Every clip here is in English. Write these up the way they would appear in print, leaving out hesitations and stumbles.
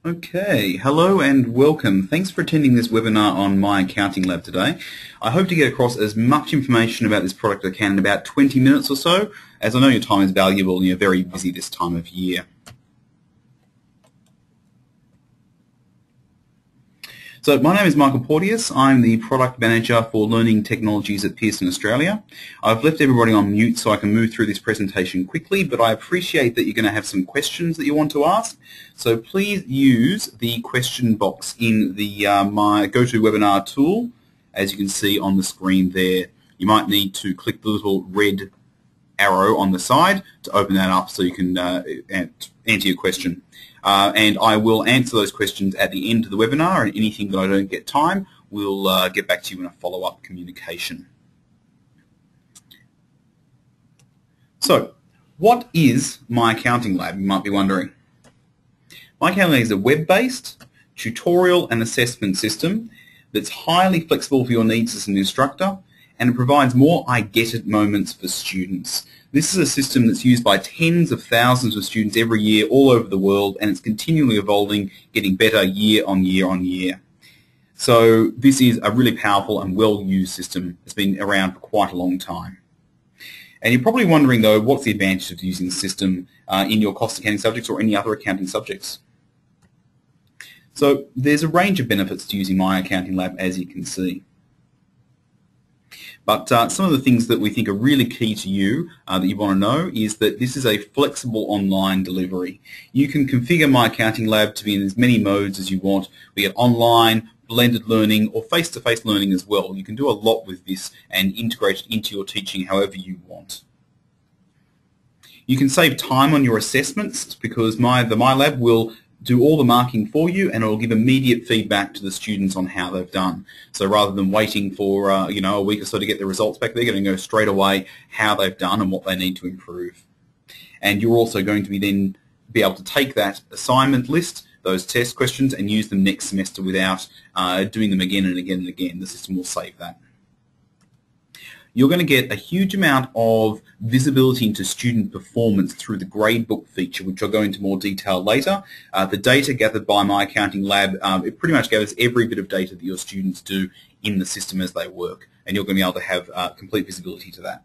Okay, hello and welcome. Thanks for attending this webinar on MyAccountingLab today. I hope to get across as much information about this product as I can in about 20 minutes or so, as I know your time is valuable and you're very busy this time of year. So my name is Michael Porteous. I'm the Product Manager for Learning Technologies at Pearson Australia. I've left everybody on mute so I can move through this presentation quickly, but I appreciate that you're going to have some questions that you want to ask. So please use the question box in the My GoToWebinar tool, as you can see on the screen there. You might need to click the little red arrow on the side to open that up so you can answer your question. And I will answer those questions at the end of the webinar, and anything that I don't get time, we'll get back to you in a follow-up communication. So, what is MyAccountingLab, you might be wondering? MyAccountingLab is a web-based tutorial and assessment system that's highly flexible for your needs as an instructor, and it provides more I get it moments for students. This is a system that's used by tens of thousands of students every year all over the world, and it's continually evolving, getting better year on year on year. So this is a really powerful and well-used system. It's been around for quite a long time. And you're probably wondering, though, what's the advantage of using the system in your cost accounting subjects or any other accounting subjects? So there's a range of benefits to using MyAccountingLab, as you can see. But some of the things that we think are really key to you that you want to know is that this is a flexible online delivery. You can configure MyAccountingLab to be in as many modes as you want. We have online, blended learning, or face-to-face learning as well. You can do a lot with this and integrate it into your teaching however you want. You can save time on your assessments because the MyLab will do all the marking for you, and it will give immediate feedback to the students on how they've done. So rather than waiting for a week or so to get the results back, they're going to go straight away how they've done and what they need to improve. And you're also going to then be able to take that assignment list, those test questions, and use them next semester without doing them again and again and again. The system will save that. You're going to get a huge amount of visibility into student performance through the gradebook feature, which I'll go into more detail later. The data gathered by MyAccountingLab, it pretty much gathers every bit of data that your students do in the system as they work, and you're going to be able to have complete visibility to that.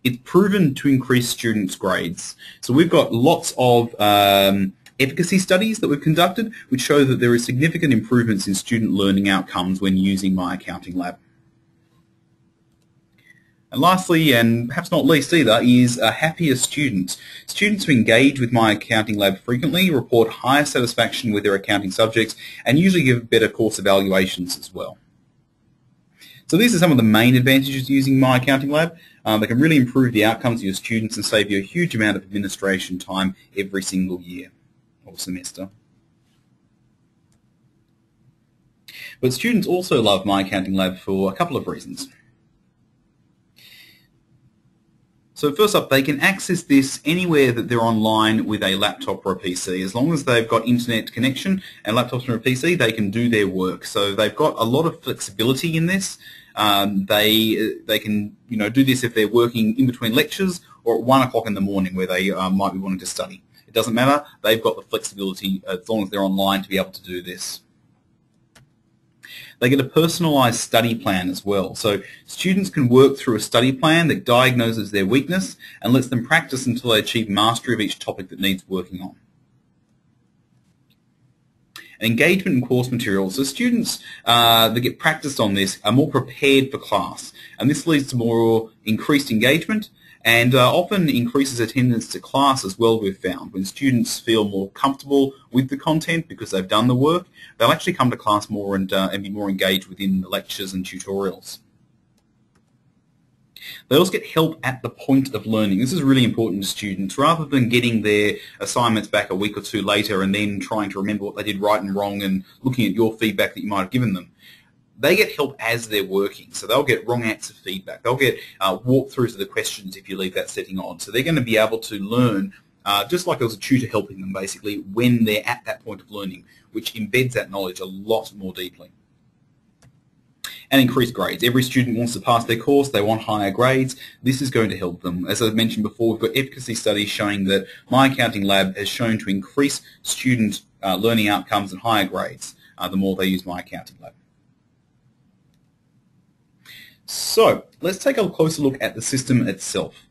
It's proven to increase students' grades. So we've got lots of efficacy studies that we've conducted which show that there is significant improvements in student learning outcomes when using MyAccountingLab. And lastly, and perhaps not least either, is happier students. Students who engage with MyAccountingLab frequently report higher satisfaction with their accounting subjects and usually give better course evaluations as well. So these are some of the main advantages of using MyAccountingLab. They can really improve the outcomes of your students and save you a huge amount of administration time every single year or semester. But students also love MyAccountingLab for a couple of reasons. So first up, they can access this anywhere that they're online with a laptop or a PC. As long as they've got internet connection and laptops or a PC, they can do their work. So they've got a lot of flexibility in this. They can do this if they're working in between lectures or at 1 o'clock in the morning where they might be wanting to study. It doesn't matter. They've got the flexibility as long as they're online to be able to do this. They get a personalised study plan as well. So students can work through a study plan that diagnoses their weakness and lets them practice until they achieve mastery of each topic that needs working on. Engagement in course materials. So students that get practiced on this are more prepared for class, and this leads to more increased engagement and often increases attendance to class as well, we've found. When students feel more comfortable with the content because they've done the work, they'll actually come to class more and be more engaged within the lectures and tutorials. They also get help at the point of learning. This is really important to students. Rather than getting their assignments back a week or two later and then trying to remember what they did right and wrong and looking at your feedback that you might have given them, they get help as they're working. So they'll get wrong answer feedback. They'll get walkthroughs of the questions if you leave that setting on. So they're going to be able to learn just like there was a tutor helping them basically when they're at that point of learning, which embeds that knowledge a lot more deeply. And increased grades. Every student wants to pass their course, they want higher grades. This is going to help them. As I mentioned before, we've got efficacy studies showing that MyAccountingLab has shown to increase student learning outcomes and higher grades the more they use MyAccountingLab. So let's take a closer look at the system itself.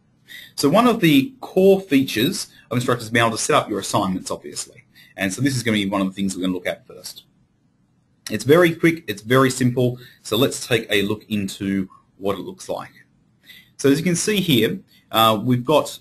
So one of the core features of instructors is being able to set up your assignments, obviously. And so this is going to be one of the things we're going to look at first. It's very quick, it's very simple, so let's take a look into what it looks like. So as you can see here, we've got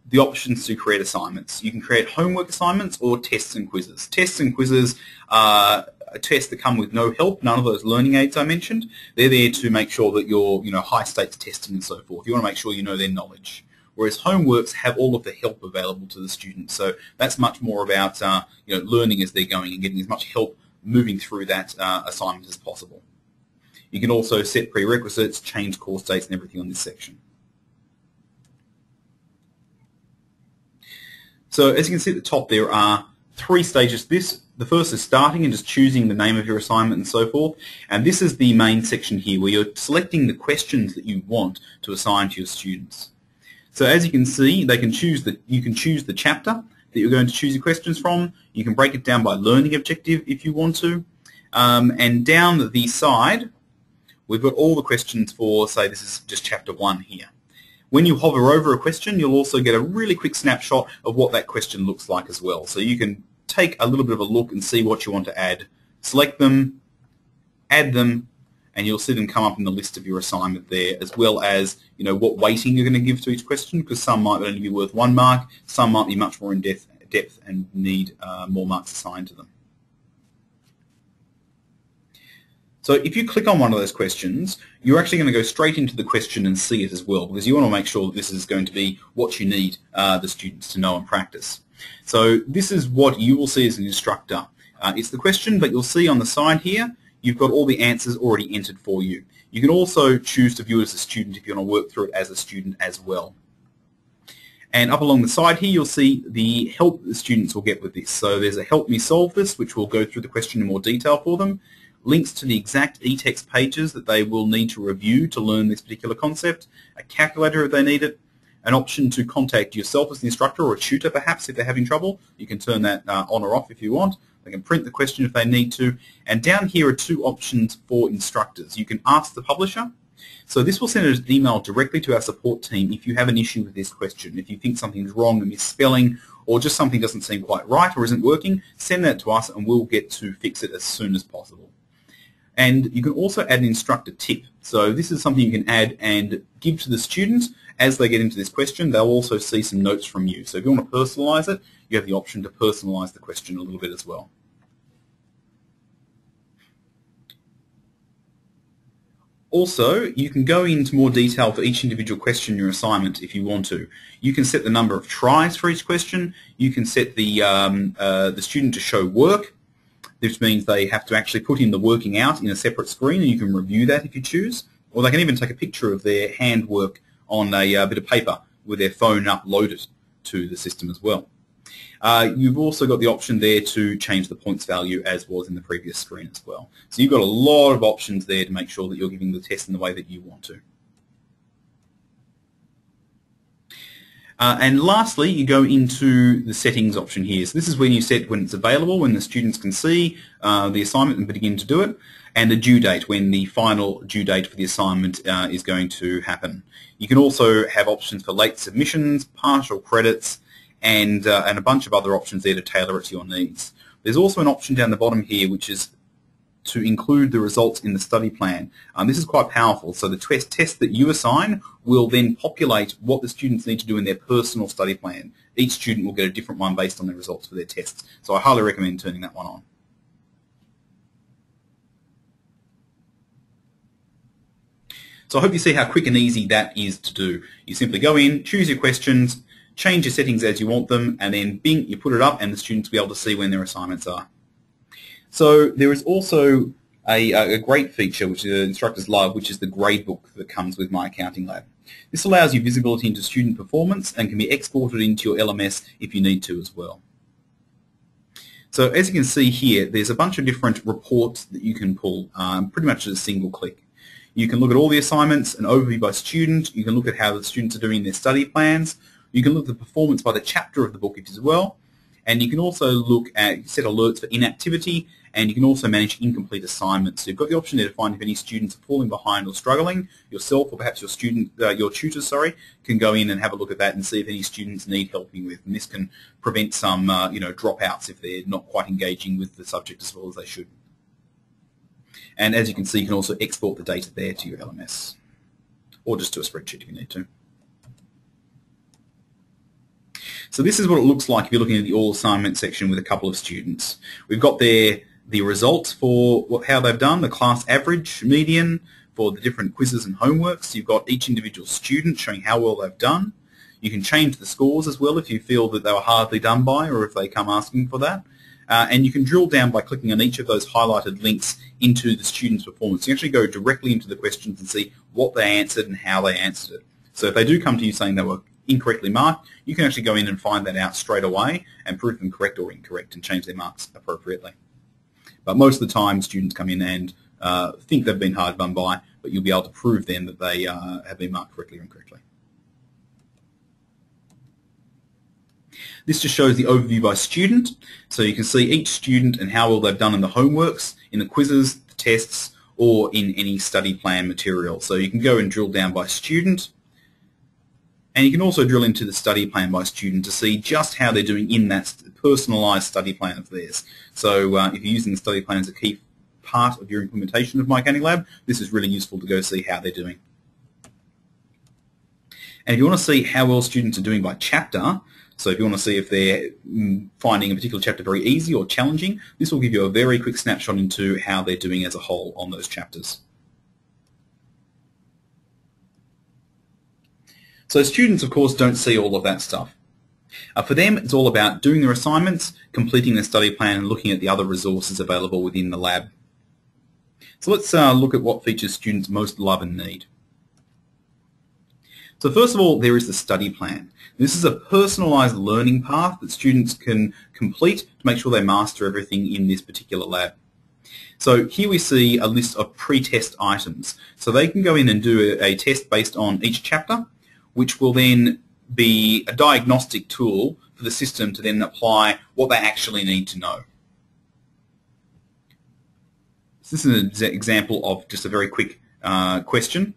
the options to create assignments. You can create homework assignments or tests and quizzes. Tests and quizzes are tests that come with no help, none of those learning aids I mentioned. They're there to make sure that you're high stakes testing and so forth. You want to make sure you know their knowledge. Whereas homeworks have all of the help available to the student. So that's much more about learning as they're going and getting as much help moving through that assignment as possible. You can also set prerequisites, change course dates and everything on this section. So as you can see at the top there are 3 stages. The first is starting and just choosing the name of your assignment and so forth. And this is the main section here where you're selecting the questions that you want to assign to your students. So as you can see, you can choose the chapter that you're going to choose your questions from. You can break it down by learning objective if you want to. And down the side, we've got all the questions for, say, this is just chapter 1 here. When you hover over a question, you'll also get a really quick snapshot of what that question looks like as well. So you can take a little bit of a look and see what you want to add. Select them, add them, and you'll see them come up in the list of your assignment there, as well as what weighting you're going to give to each question, because some might only be worth 1 mark, some might be much more in depth and need more marks assigned to them. So if you click on one of those questions, you're actually going to go straight into the question and see it as well, because you want to make sure that this is going to be what you need the students to know and practice. So this is what you will see as an instructor. It's the question, but you'll see on the side here, you've got all the answers already entered for you. You can also choose to view it as a student if you want to work through it as a student as well. And up along the side here, you'll see the help the students will get with this. So there's a Help Me Solve This, which will go through the question in more detail for them. Links to the exact e-text pages that they will need to review to learn this particular concept. A calculator if they need it. An option to contact yourself as the instructor or a tutor perhaps if they're having trouble. You can turn that on or off if you want. They can print the question if they need to. And down here are 2 options for instructors. You can ask the publisher. So this will send an email directly to our support team if you have an issue with this question. If you think something's wrong, a misspelling, or just something doesn't seem quite right or isn't working, send that to us and we'll get to fix it as soon as possible. And you can also add an instructor tip. So this is something you can add and give to the students as they get into this question. They'll also see some notes from you. So if you want to personalize it, you have the option to personalize the question a little bit as well. Also, you can go into more detail for each individual question in your assignment if you want to. You can set the number of tries for each question. You can set the student to show work. This means they have to actually put in the working out in a separate screen, and you can review that if you choose. Or they can even take a picture of their handwork on a bit of paper with their phone uploaded to the system as well. You've also got the option there to change the points value as was in the previous screen as well. So you've got a lot of options there to make sure that you're giving the test in the way that you want to. And lastly, you go into the settings option here. So this is when you set when it's available, when the students can see the assignment and begin to do it, and the due date, when the final due date for the assignment is going to happen. You can also have options for late submissions, partial credits, and a bunch of other options there to tailor it to your needs. There's also an option down the bottom here which is to include the results in the study plan. This is quite powerful. So the test that you assign will then populate what the students need to do in their personal study plan. Each student will get a different one based on their results for their tests. So I highly recommend turning that one on. So I hope you see how quick and easy that is to do. You simply go in, choose your questions, change your settings as you want them, and then bing, you put it up and the students will be able to see when their assignments are. So there is also a great feature which the instructors love, which is the gradebook that comes with MyAccountingLab. This allows you visibility into student performance and can be exported into your LMS if you need to as well. So as you can see here, there's a bunch of different reports that you can pull pretty much at a single click. You can look at all the assignments, an overview by student. You can look at how the students are doing their study plans. You can look at the performance by the chapter of the book as well. And you can also look at set alerts for inactivity, and you can also manage incomplete assignments. So you've got the option there to find if any students are falling behind or struggling. Yourself or perhaps your tutors, can go in and have a look at that and see if any students need helping with. And this can prevent some dropouts if they're not quite engaging with the subject as well as they should. And as you can see, you can also export the data there to your LMS, or just to a spreadsheet if you need to. So this is what it looks like if you're looking at the all assignment section with a couple of students. We've got there the results for how they've done, the class average, median, for the different quizzes and homeworks. You've got each individual student showing how well they've done. You can change the scores as well if you feel that they were hardly done by or if they come asking for that. And you can drill down by clicking on each of those highlighted links into the student's performance. You actually go directly into the questions and see what they answered and how they answered it. So if they do come to you saying they were incorrectly marked, you can actually go in and find that out straight away and prove them correct or incorrect and change their marks appropriately. But most of the time students come in and think they've been hard done by, but you'll be able to prove then that they have been marked correctly or incorrectly. This just shows the overview by student, so you can see each student and how well they've done in the homeworks, in the quizzes, the tests, or in any study plan material. So you can go and drill down by student, and you can also drill into the study plan by student to see just how they're doing in that personalised study plan of theirs. So if you're using the study plan as a key part of your implementation of MyAccountingLab, this is really useful to go see how they're doing. And if you want to see how well students are doing by chapter, so if you want to see if they're finding a particular chapter very easy or challenging, this will give you a very quick snapshot into how they're doing as a whole on those chapters. So students, of course, don't see all of that stuff. For them, it's all about doing their assignments, completing their study plan, and looking at the other resources available within the lab. So let's look at what features students most love and need. So first of all, there is the study plan. This is a personalised learning path that students can complete to make sure they master everything in this particular lab. So here we see a list of pre-test items. So they can go in and do a test based on each chapter, which will then be a diagnostic tool for the system to then apply what they actually need to know. So this is an example of just a very quick question.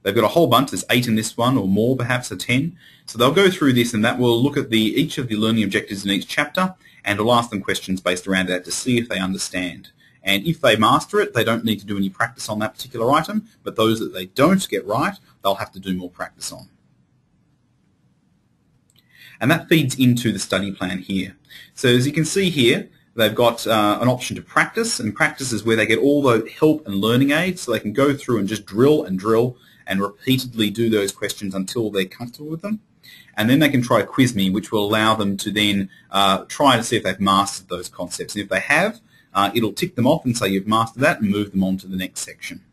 They've got a whole bunch, there's 8 in this one, or more perhaps, or 10. So they'll go through this and that will look at each of the learning objectives in each chapter, and will ask them questions based around that to see if they understand. And if they master it, they don't need to do any practice on that particular item, but those that they don't get right, they'll have to do more practice on. And that feeds into the study plan here. So as you can see here, they've got an option to practice, and practice is where they get all the help and learning aids, so they can go through and just drill and repeatedly do those questions until they're comfortable with them. And then they can try Quiz Me, which will allow them to then try to see if they've mastered those concepts. And if they have, it'll tick them off and say you've mastered that and move them on to the next section.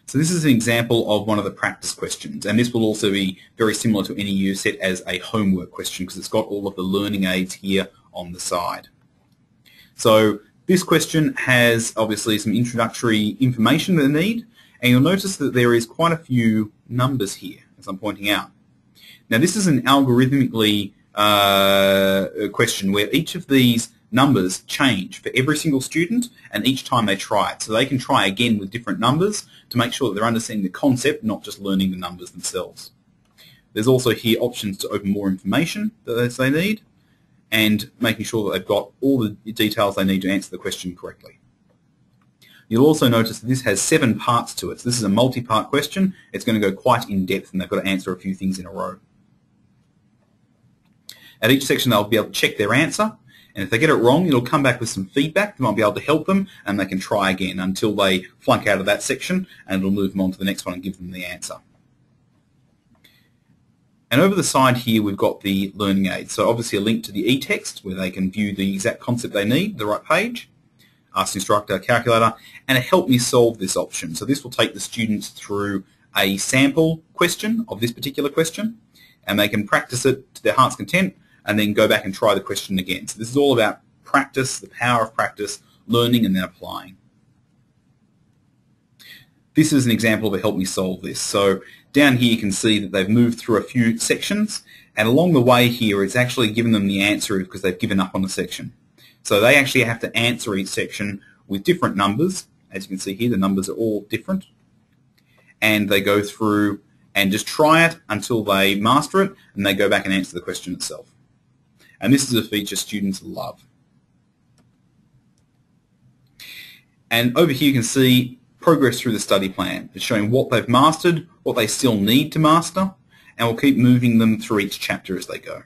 So this is an example of one of the practice questions, and this will also be very similar to any you set as a homework question because it's got all of the learning aids here on the side. So this question has obviously some introductory information that they need, and you'll notice that there is quite a few numbers here, as I'm pointing out. Now this is an algorithmically question where each of these numbers change for every single student and each time they try it. So they can try again with different numbers to make sure that they're understanding the concept, not just learning the numbers themselves. There's also here options to open more information that they need and making sure that they've got all the details they need to answer the question correctly. You'll also notice that this has 7 parts to it. So this is a multi-part question. It's going to go quite in-depth and they've got to answer a few things in a row. At each section they'll be able to check their answer, and if they get it wrong it'll come back with some feedback that might be able to help them, and they can try again until they flunk out of that section, and it'll move them on to the next one and give them the answer. And over the side here we've got the learning aids. So obviously a link to the e-text where they can view the exact concept they need, the right page, Ask the Instructor, Calculator, and a Help Me Solve This option. So this will take the students through a sample question of this particular question, and they can practice it to their heart's content and then go back and try the question again. So this is all about practice, the power of practice learning and then applying. This is an example of a help me solve this. So down here you can see that they've moved through a few sections, and along the way here it's actually given them the answer because they've given up on the section. So they actually have to answer each section with different numbers. As you can see here, the numbers are all different. And they go through and just try it until they master it, and they go back and answer the question itself. And this is a feature students love. And over here you can see progress through the study plan. It's showing what they've mastered, what they still need to master, and we'll keep moving them through each chapter as they go.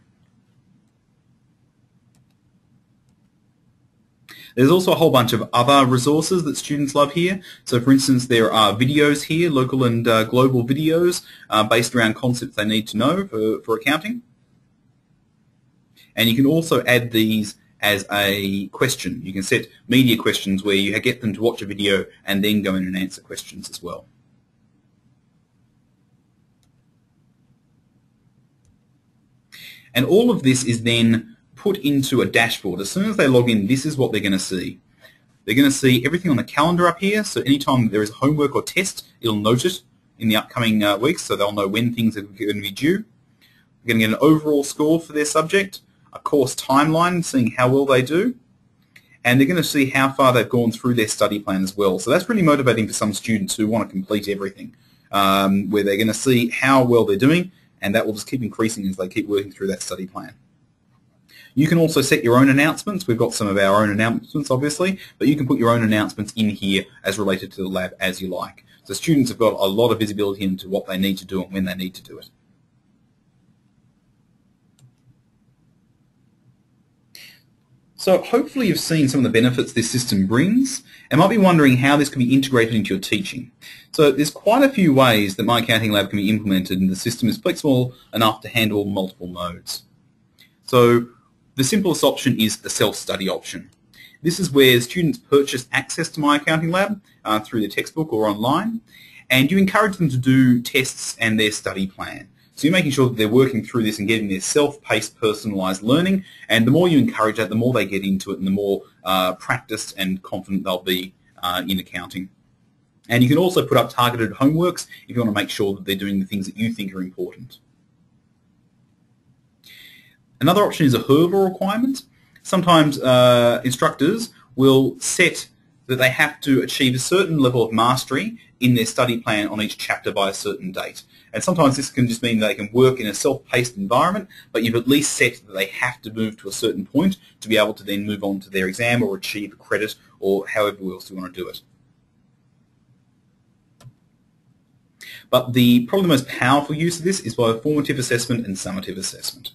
There's also a whole bunch of other resources that students love here. So for instance, there are videos here, local and global videos based around concepts they need to know for accounting. And you can also add these as a question. You can set media questions where you get them to watch a video and then go in and answer questions as well. And all of this is then put into a dashboard. As soon as they log in, this is what they're going to see. They're going to see everything on the calendar up here, so anytime there is homework or test, it'll note it in the upcoming weeks, so they'll know when things are going to be due. They're going to get an overall score for their subject, a course timeline, seeing how well they do, and they're going to see how far they've gone through their study plan as well. So that's really motivating for some students who want to complete everything, where they're going to see how well they're doing, and that will just keep increasing as they keep working through that study plan. You can also set your own announcements. We've got some of our own announcements, obviously, but you can put your own announcements in here as related to the lab as you like. So students have got a lot of visibility into what they need to do and when they need to do it. So hopefully you've seen some of the benefits this system brings and might be wondering how this can be integrated into your teaching. So there's quite a few ways that MyAccountingLab can be implemented, and the system is flexible enough to handle multiple modes. So the simplest option is the self-study option. This is where students purchase access to MyAccountingLab through the textbook or online, and you encourage them to do tests and their study plan. So you're making sure that they're working through this and getting their self-paced, personalised learning, and the more you encourage that, the more they get into it and the more practiced and confident they'll be in accounting. And you can also put up targeted homeworks if you want to make sure that they're doing the things that you think are important. Another option is a hurdle requirement. Sometimes instructors will set that they have to achieve a certain level of mastery in their study plan on each chapter by a certain date. And sometimes this can just mean they can work in a self-paced environment, but you've at least set that they have to move to a certain point to be able to then move on to their exam or achieve a credit or however else you want to do it. But probably the most powerful use of this is by formative assessment and summative assessment.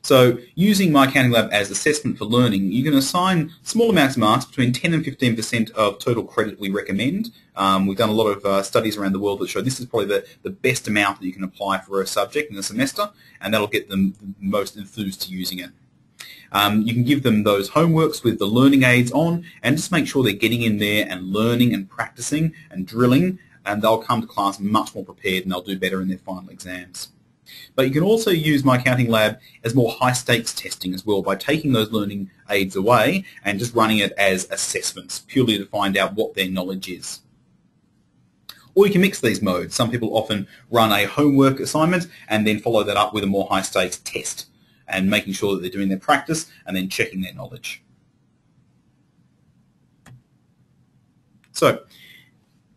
So using MyAccountingLab as assessment for learning, you can assign small amounts of marks, between 10 and 15% of total credit we recommend. We've done a lot of studies around the world that show this is probably the best amount that you can apply for a subject in a semester, and that'll get them most enthused to using it. You can give them those homeworks with the learning aids on, and just make sure they're getting in there and learning and practicing and drilling, and they'll come to class much more prepared and they'll do better in their final exams. But you can also use MyAccountingLab as more high-stakes testing as well by taking those learning aids away and just running it as assessments, purely to find out what their knowledge is. Or you can mix these modes. Some people often run a homework assignment and then follow that up with a more high-stakes test and making sure that they're doing their practice and then checking their knowledge. So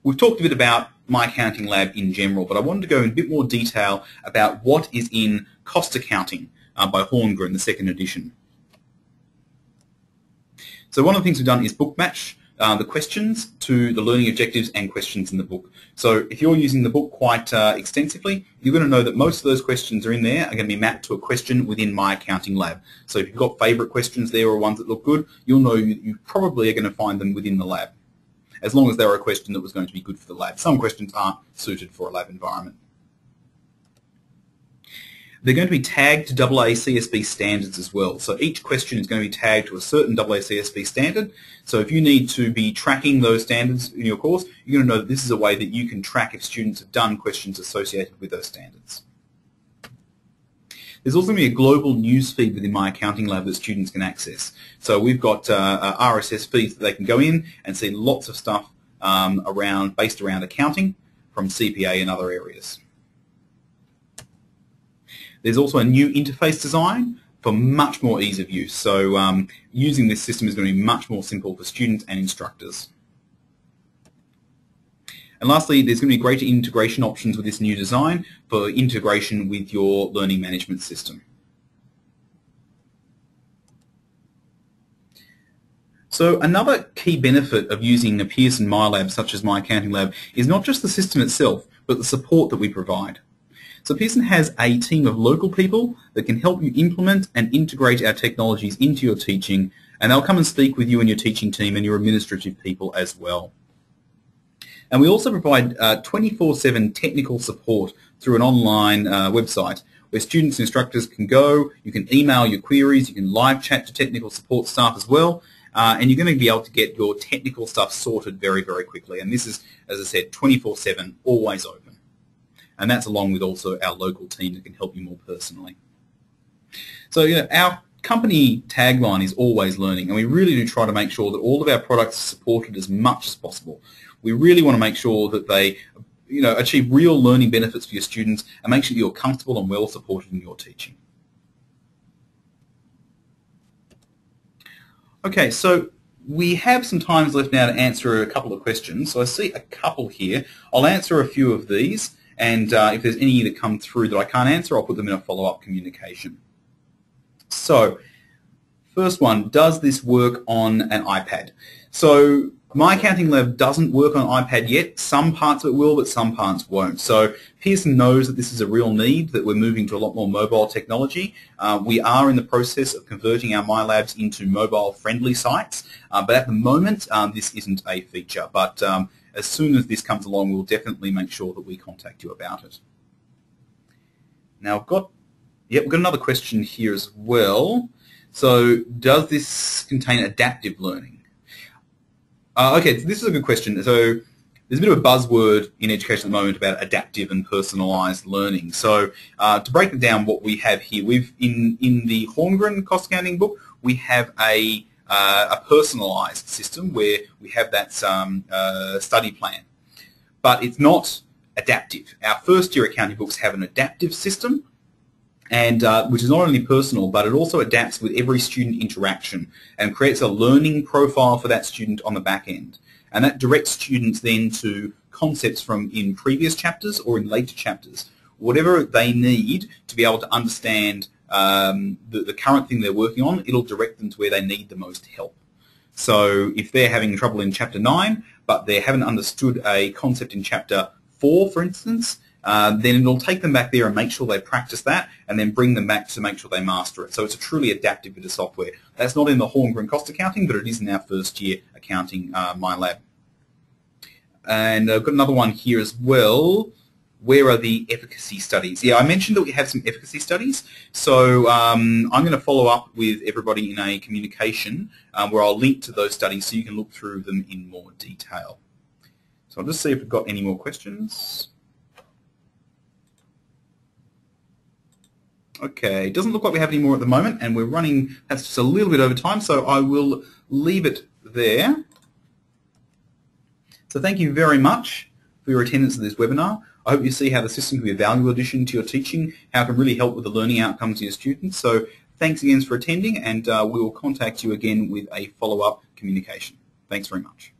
we've talked a bit about MyAccountingLab in general, but I wanted to go in a bit more detail about what is in Cost Accounting by Horngren, the second edition. So one of the things we've done is book match the questions to the learning objectives and questions in the book. So if you're using the book quite extensively, you're going to know that most of those questions are in there are going to be mapped to a question within MyAccountingLab. So if you've got favourite questions there or ones that look good, you'll know you probably are going to find them within the lab, as long as they're a question that was going to be good for the lab. Some questions aren't suited for a lab environment. They're going to be tagged to AA CSV Standards as well. So each question is going to be tagged to a certain AA CSV standard. So if you need to be tracking those standards in your course, you're going to know that this is a way that you can track if students have done questions associated with those standards. There's also going to be a global news feed within MyAccountingLab that students can access. So we've got RSS feeds that they can go in and see lots of stuff based around accounting from CPA and other areas. There's also a new interface design for much more ease of use. So using this system is going to be much more simple for students and instructors. And lastly, there's going to be greater integration options with this new design for integration with your learning management system. So another key benefit of using a Pearson MyLab such as MyAccountingLab is not just the system itself, but the support that we provide. So Pearson has a team of local people that can help you implement and integrate our technologies into your teaching, and they'll come and speak with you and your teaching team and your administrative people as well. And we also provide 24/7 technical support through an online website where students and instructors can go, you can email your queries, you can live chat to technical support staff as well, and you're going to be able to get your technical stuff sorted very, very quickly. And this is, as I said, 24/7, always open. And that's along with also our local team that can help you more personally. So our company tagline is always learning, and we really do try to make sure that all of our products are supported as much as possible. We really want to make sure that they achieve real learning benefits for your students and make sure you're comfortable and well supported in your teaching. Okay, so we have some time left now to answer a couple of questions. So I see a couple here. I'll answer a few of these, and if there's any that come through that I can't answer, I'll put them in a follow-up communication. So, first one, does this work on an iPad? So MyAccountingLab doesn't work on iPad yet. Some parts of it will, but some parts won't. So Pearson knows that this is a real need, that we're moving to a lot more mobile technology. We are in the process of converting our MyLabs into mobile-friendly sites, but at the moment this isn't a feature. But as soon as this comes along, we'll definitely make sure that we contact you about it. Now we've got another question here as well. So does this contain adaptive learning? Okay, so this is a good question. So there's a bit of a buzzword in education at the moment about adaptive and personalised learning. So to break it down, what we have here, in the Horngren cost accounting book, we have a personalised system where we have that study plan, but it's not adaptive. Our first year accounting books have an adaptive system, and which is not only personal, but it also adapts with every student interaction and creates a learning profile for that student on the back end. And that directs students then to concepts from in previous chapters or in later chapters, whatever they need to be able to understand the current thing they're working on. It'll direct them to where they need the most help. So if they're having trouble in Chapter 9, but they haven't understood a concept in Chapter 4, for instance, then it'll take them back there and make sure they practice that and then bring them back to make sure they master it. So it's a truly adaptive bit of software. That's not in the Horngren cost accounting, but it is in our first year accounting MyLab. And I've got another one here as well. Where are the efficacy studies? Yeah, I mentioned that we have some efficacy studies. So I'm going to follow up with everybody in a communication where I'll link to those studies so you can look through them in more detail. So I'll just see if we've got any more questions. Okay, it doesn't look like we have any more at the moment, and we're running, that's just a little bit over time, so I will leave it there. So thank you very much for your attendance at this webinar. I hope you see how the system can be a valuable addition to your teaching, how it can really help with the learning outcomes of your students. So thanks again for attending, and we will contact you again with a follow-up communication. Thanks very much.